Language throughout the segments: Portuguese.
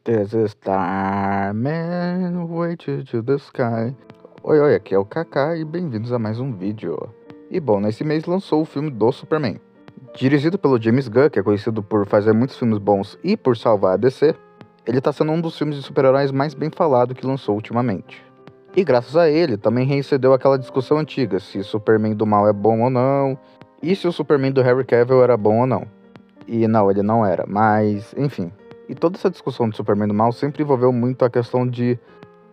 There's a starman waiting to the sky. Oi, aqui é o Kaká e bem-vindos a mais um vídeo. E bom, nesse mês lançou o filme do Superman. Dirigido pelo James Gunn, que é conhecido por fazer muitos filmes bons e por salvar a DC, ele tá sendo um dos filmes de super-heróis mais bem falado que lançou ultimamente. E graças a ele, também reincendeu aquela discussão antiga, se Superman do mal é bom ou não, e se o Superman do Henry Cavill era bom ou não. E não, ele não era, mas enfim. E toda essa discussão de Superman do mal sempre envolveu muito a questão de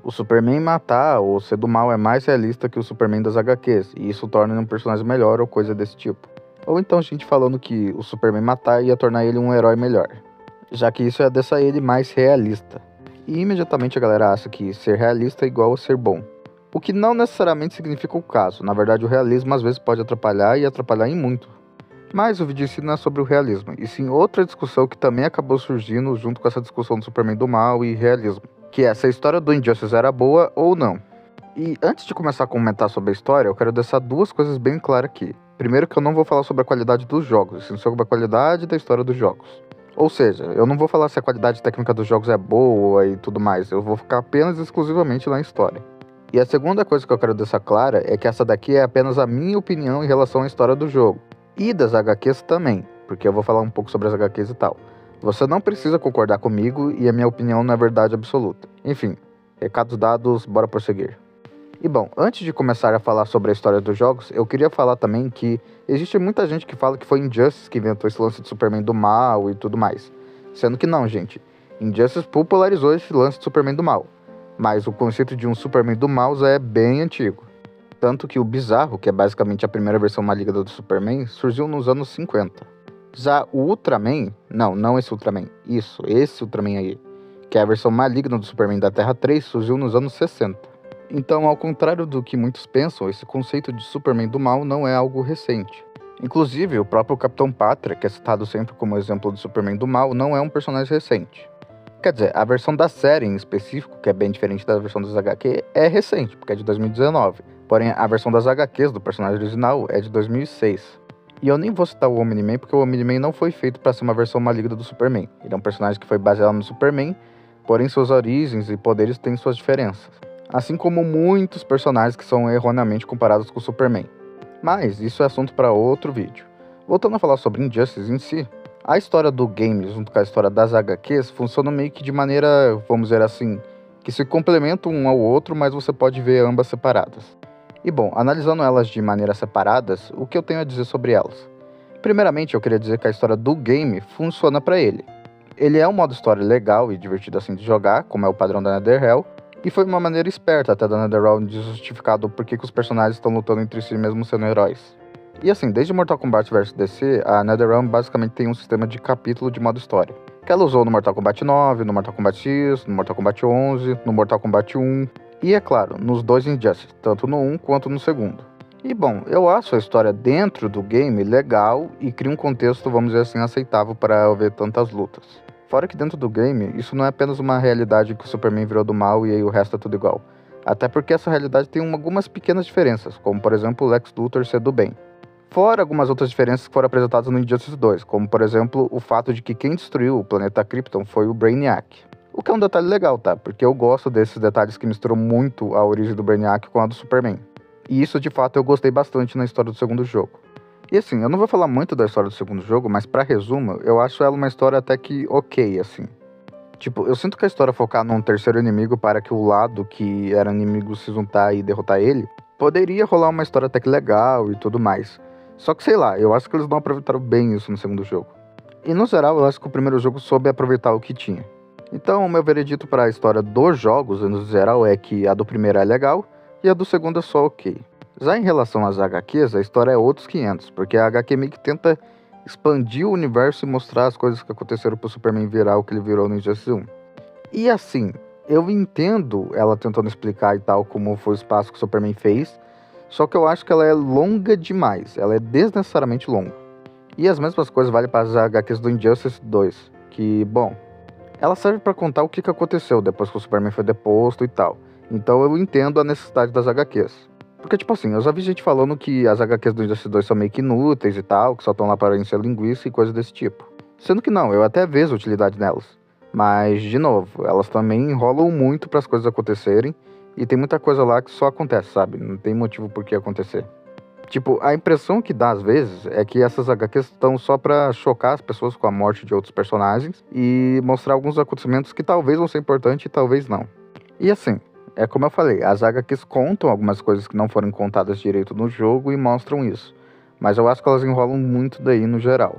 o Superman matar ou ser do mal é mais realista que o Superman das HQs, e isso torna ele um personagem melhor ou coisa desse tipo. Ou então gente falando que o Superman matar ia tornar ele um herói melhor, já que isso ia deixar ele mais realista. E imediatamente a galera acha que ser realista é igual a ser bom. O que não necessariamente significa o caso, na verdade o realismo às vezes pode atrapalhar e atrapalhar em muito. Mas o vídeo em si não é sobre o realismo, e sim outra discussão que também acabou surgindo junto com essa discussão do Superman do mal e realismo, que é se a história do Injustice era boa ou não. E antes de começar a comentar sobre a história, eu quero deixar duas coisas bem claras aqui. Primeiro que eu não vou falar sobre a qualidade dos jogos, sim sobre a qualidade da história dos jogos. Ou seja, eu não vou falar se a qualidade técnica dos jogos é boa e tudo mais, eu vou ficar apenas exclusivamente na história. E a segunda coisa que eu quero deixar clara é que essa daqui é apenas a minha opinião em relação à história do jogo. E das HQs também, porque eu vou falar um pouco sobre as HQs e tal. Você não precisa concordar comigo e a minha opinião não é verdade absoluta. Enfim, recados dados, bora prosseguir. E bom, antes de começar a falar sobre a história dos jogos, eu queria falar também que existe muita gente que fala que foi Injustice que inventou esse lance de Superman do mal e tudo mais. Sendo que não, gente. Injustice popularizou esse lance de Superman do mal. Mas o conceito de um Superman do mal já é bem antigo. Tanto que o Bizarro, que é basicamente a primeira versão maligna do Superman, surgiu nos anos 50. Já o Ultraman, não esse Ultraman, esse Ultraman aí, que é a versão maligna do Superman da Terra 3, surgiu nos anos 60. Então, ao contrário do que muitos pensam, esse conceito de Superman do mal não é algo recente. Inclusive, o próprio Capitão Pátria, que é citado sempre como exemplo do Superman do mal, não é um personagem recente. Quer dizer, a versão da série em específico, que é bem diferente da versão dos HQ, é recente, porque é de 2019. Porém, a versão das HQs do personagem original é de 2006. E eu nem vou citar o Omni-Man, porque o Omni-Man não foi feito para ser uma versão maligna do Superman. Ele é um personagem que foi baseado no Superman, porém suas origens e poderes têm suas diferenças. Assim como muitos personagens que são erroneamente comparados com o Superman. Mas isso é assunto para outro vídeo. Voltando a falar sobre Injustice em si, a história do game junto com a história das HQs funciona meio que de maneira, vamos dizer assim, que se complementam um ao outro, mas você pode ver ambas separadas. E bom, analisando elas de maneiras separadas, o que eu tenho a dizer sobre elas? Primeiramente, eu queria dizer que a história do game funciona para ele. Ele é um modo história legal e divertido assim de jogar, como é o padrão da NetherRealm, e foi uma maneira esperta até da NetherRealm de justificar do porquê que os personagens estão lutando entre si mesmo sendo heróis. E assim, desde Mortal Kombat vs DC, a NetherRealm basicamente tem um sistema de capítulo de modo história, que ela usou no Mortal Kombat 9, no Mortal Kombat X, no Mortal Kombat 11, no Mortal Kombat 1, e é claro, nos dois Injustice, tanto no 1 quanto no segundo. E bom, eu acho a história dentro do game legal e cria um contexto, vamos dizer assim, aceitável para eu ver tantas lutas. Fora que dentro do game, isso não é apenas uma realidade que o Superman virou do mal e aí o resto é tudo igual. Até porque essa realidade tem algumas pequenas diferenças, como por exemplo o Lex Luthor ser do bem. Fora algumas outras diferenças que foram apresentadas no Injustice 2, como por exemplo o fato de que quem destruiu o planeta Krypton foi o Brainiac. O que é um detalhe legal, tá? Porque eu gosto desses detalhes que misturam muito a origem do Brainiac com a do Superman. E isso de fato eu gostei bastante na história do segundo jogo. E assim, eu não vou falar muito da história do segundo jogo, mas pra resumo, eu acho ela uma história até que ok, assim. Tipo, eu sinto que a história focar num terceiro inimigo para que o lado que era inimigo se juntar e derrotar ele, poderia rolar uma história até que legal e tudo mais. Só que sei lá, eu acho que eles não aproveitaram bem isso no segundo jogo. E no geral, eu acho que o primeiro jogo soube aproveitar o que tinha. Então, o meu veredito para a história dos jogos, no geral, é que a do primeiro é legal e a do segundo é só ok. Já em relação às HQs, a história é outros 500, porque a HQ meio que tenta expandir o universo e mostrar as coisas que aconteceram pro Superman virar o que ele virou no Injustice 1. E assim, eu entendo ela tentando explicar e tal como foi o espaço que o Superman fez, só que eu acho que ela é longa demais, ela é desnecessariamente longa. E as mesmas coisas valem para as HQs do Injustice 2, que, bom, ela serve para contar o que aconteceu depois que o Superman foi deposto e tal. Então eu entendo a necessidade das HQs. Porque, tipo assim, eu já vi gente falando que as HQs do Injustice 2 são meio que inúteis e tal, que só estão lá para encher linguiça e coisas desse tipo. Sendo que não, eu até vejo utilidade nelas. Mas, de novo, elas também enrolam muito para as coisas acontecerem. E tem muita coisa lá que só acontece, sabe? Não tem motivo por que acontecer. Tipo, a impressão que dá às vezes é que essas HQs estão só pra chocar as pessoas com a morte de outros personagens e mostrar alguns acontecimentos que talvez vão ser importantes e talvez não. E assim, é como eu falei, as HQs contam algumas coisas que não foram contadas direito no jogo e mostram isso. Mas eu acho que elas enrolam muito daí no geral.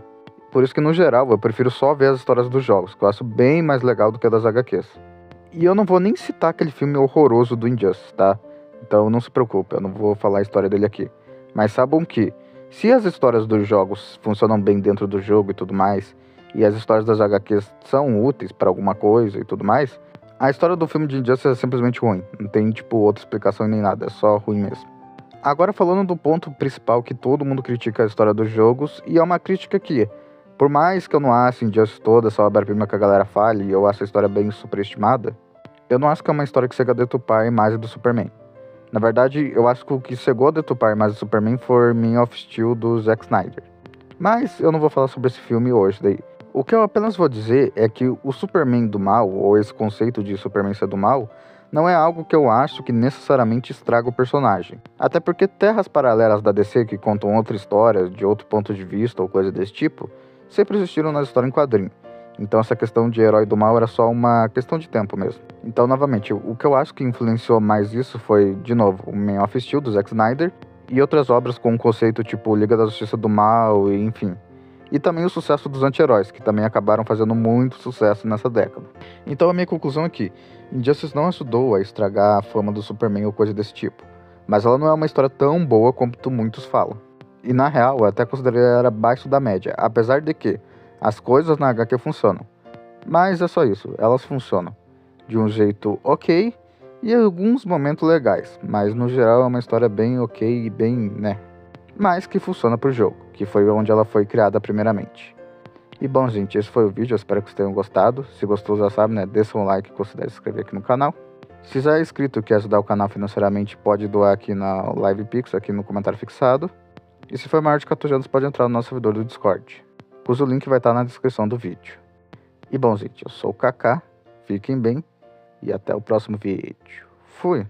Por isso que no geral eu prefiro só ver as histórias dos jogos, que eu acho bem mais legal do que a das HQs. E eu não vou nem citar aquele filme horroroso do Injustice, tá? Então não se preocupe, eu não vou falar a história dele aqui. Mas saibam que, se as histórias dos jogos funcionam bem dentro do jogo e tudo mais, e as histórias das HQs são úteis para alguma coisa e tudo mais, a história do filme de Injustice é simplesmente ruim. Não tem, tipo, outra explicação nem nada, é só ruim mesmo. Agora falando do ponto principal que todo mundo critica a história dos jogos, e é uma crítica que, por mais que eu não ache Injustice toda essa obra-prima que a galera fale, e eu acho a história bem superestimada, eu não acho que é uma história que chega a deturpar a imagem do Superman. Na verdade, eu acho que o que chegou a deturpar a imagem do Superman foi Man of Steel do Zack Snyder. Mas eu não vou falar sobre esse filme hoje daí. O que eu apenas vou dizer é que o Superman do mal, ou esse conceito de Superman ser do mal, não é algo que eu acho que necessariamente estraga o personagem. Até porque terras paralelas da DC que contam outra história, de outro ponto de vista ou coisa desse tipo, sempre existiram na história em quadrinho. Então essa questão de herói do mal era só uma questão de tempo mesmo. Então, novamente, o que eu acho que influenciou mais isso foi, de novo, o Man of Steel, do Zack Snyder, e outras obras com um conceito tipo Liga da Justiça do Mal, e enfim. E também o sucesso dos anti-heróis, que também acabaram fazendo muito sucesso nessa década. Então a minha conclusão é que Injustice não ajudou a estragar a fama do Superman ou coisa desse tipo. Mas ela não é uma história tão boa quanto muitos falam. E na real, eu até considerei ela abaixo da média, apesar de que as coisas na HQ funcionam. Mas é só isso, elas funcionam de um jeito ok e em alguns momentos legais. Mas no geral é uma história bem ok e bem, né? Mas que funciona pro jogo, que foi onde ela foi criada primeiramente. E bom, gente, esse foi o vídeo, eu espero que vocês tenham gostado. Se gostou, já sabe, né? Deixa um like e considere se inscrever aqui no canal. Se já é inscrito e quer ajudar o canal financeiramente, pode doar aqui na LivePix, aqui no comentário fixado. E se for maior de 14 anos, pode entrar no nosso servidor do Discord, cujo link vai estar na descrição do vídeo. E bom, gente, eu sou o Kaká, fiquem bem e até o próximo vídeo. Fui!